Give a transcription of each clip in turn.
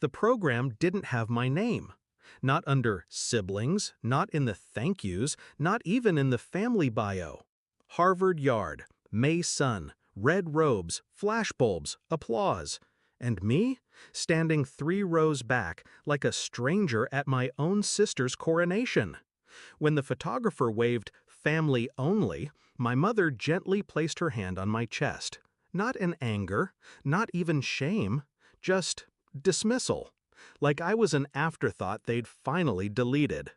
The program didn't have my name. Not under siblings, not in the thank yous, not even in the family bio. Harvard Yard, May sun, red robes, flashbulbs, applause. And me, standing 3 rows back like a stranger at my own sister's coronation. When the photographer waved "family only," my mother gently placed her hand on my chest. Not in anger, not even shame, just dismissal. Like I was an afterthought they'd finally deleted.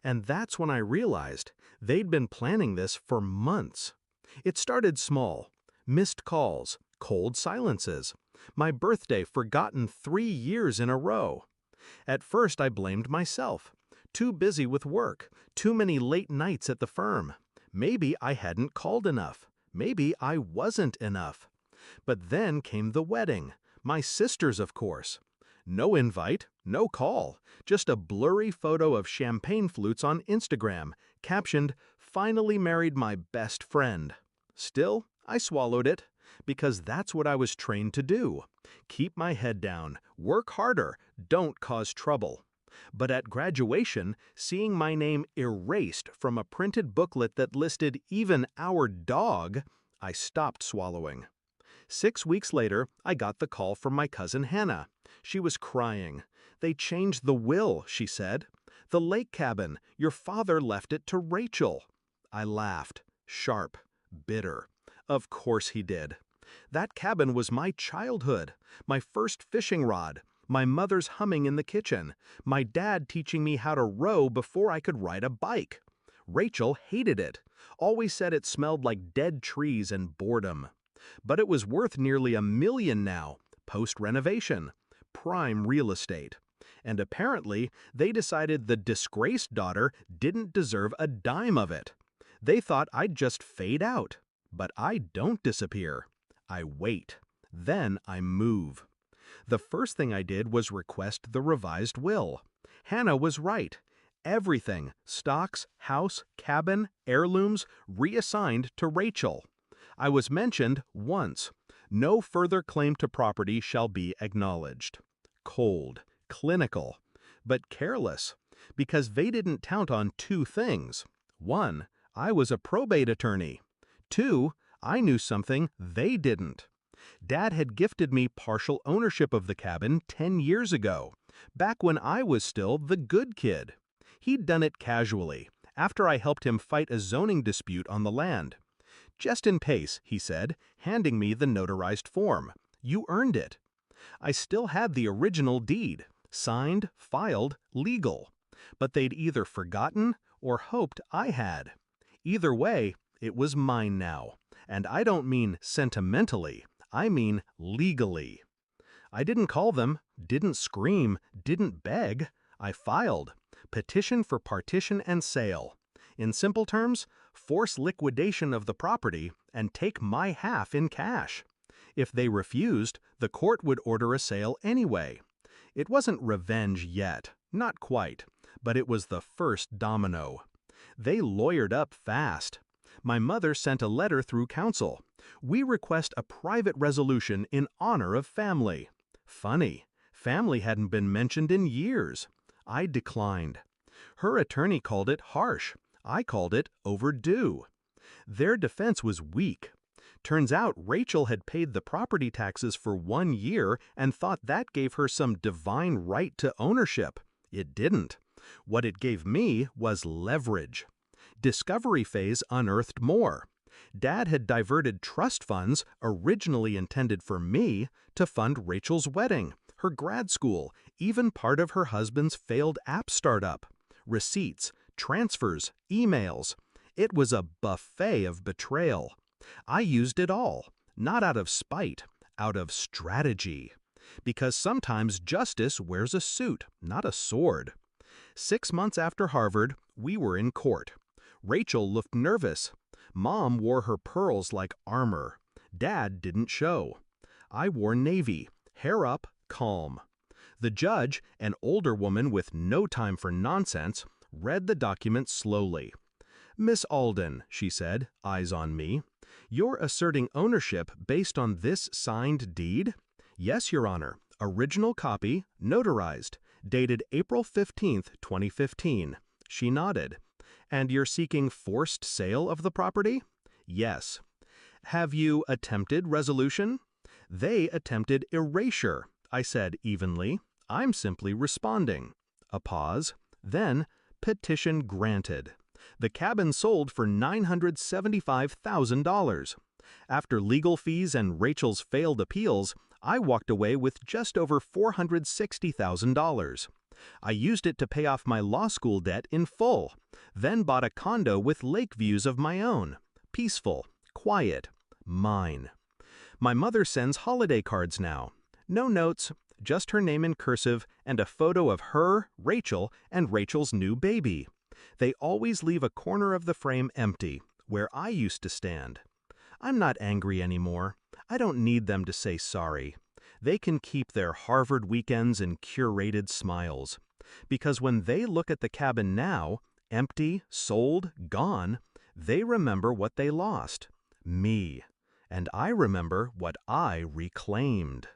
And that's when I realized they'd been planning this for months. It started small. Missed calls, cold silences. My birthday forgotten 3 years in a row. At first I blamed myself. Too busy with work, too many late nights at the firm. Maybe I hadn't called enough. Maybe I wasn't enough. But then came the wedding. My sister's, of course. No invite, no call, just a blurry photo of champagne flutes on Instagram, captioned, "Finally married my best friend." Still, I swallowed it, because that's what I was trained to do. Keep my head down, work harder, don't cause trouble. But at graduation, seeing my name erased from a printed booklet that listed even our dog, I stopped swallowing. 6 weeks later, I got the call from my cousin Hannah. She was crying. "They changed the will," she said. "The lake cabin, your father left it to Rachel." I laughed, sharp, bitter. Of course he did. That cabin was my childhood, my first fishing rod, my mother's humming in the kitchen, my dad teaching me how to row before I could ride a bike. Rachel hated it, always said it smelled like dead trees and boredom. But it was worth nearly $1 million now, post-renovation, prime real estate. And apparently, they decided the disgraced daughter didn't deserve a dime of it. They thought I'd just fade out. But I don't disappear. I wait. Then I move. The first thing I did was request the revised will. Hannah was right. Everything, stocks, house, cabin, heirlooms, reassigned to Rachel. I was mentioned once. No further claim to property shall be acknowledged. Cold, clinical, but careless, because they didn't count on 2 things. 1, I was a probate attorney. 2, I knew something they didn't. Dad had gifted me partial ownership of the cabin 10 years ago, back when I was still the good kid. He'd done it casually, after I helped him fight a zoning dispute on the land. "Just in case," he said, handing me the notarized form. "You earned it." I still had the original deed, signed, filed, legal. But they'd either forgotten or hoped I had. Either way, it was mine now. And I don't mean sentimentally, I mean legally. I didn't call them, didn't scream, didn't beg. I filed. Petition for partition and sale. In simple terms, force liquidation of the property and take my half in cash. If they refused, the court would order a sale anyway. It wasn't revenge yet, not quite, but it was the first domino. They lawyered up fast. My mother sent a letter through counsel. "We request a private resolution in honor of family." Funny, family hadn't been mentioned in years. I declined. Her attorney called it harsh. I called it overdue. Their defense was weak. Turns out Rachel had paid the property taxes for 1 year and thought that gave her some divine right to ownership. It didn't. What it gave me was leverage. Discovery phase unearthed more. Dad had diverted trust funds, originally intended for me, to fund Rachel's wedding, her grad school, even part of her husband's failed app startup. Receipts, transfers, emails. It was a buffet of betrayal. I used it all, not out of spite, out of strategy. Because sometimes justice wears a suit, not a sword. 6 months after Harvard, we were in court. Rachel looked nervous. Mom wore her pearls like armor. Dad didn't show. I wore navy, hair up, calm. The judge, an older woman with no time for nonsense, read the document slowly. "Miss Alden," she said, eyes on me, "you're asserting ownership based on this signed deed?" "Yes, Your Honor. Original copy, notarized, dated April 15th, 2015. She nodded. And you're seeking forced sale of the property? Yes. Have you attempted resolution? They attempted erasure, I said evenly. I'm simply responding. A pause. Then, petition granted. The cabin sold for $975,000. After legal fees and Rachel's failed appeals, I walked away with just over $460,000. I used it to pay off my law school debt in full, then bought a condo with lake views of my own. Peaceful, quiet, mine. My mother sends holiday cards now. No notes, just her name in cursive and a photo of her, Rachel, and Rachel's new baby. They always leave a corner of the frame empty, where I used to stand. I'm not angry anymore. I don't need them to say sorry. They can keep their Harvard weekends and curated smiles. Because when they look at the cabin now, empty, sold, gone, they remember what they lost. Me. And I remember what I reclaimed.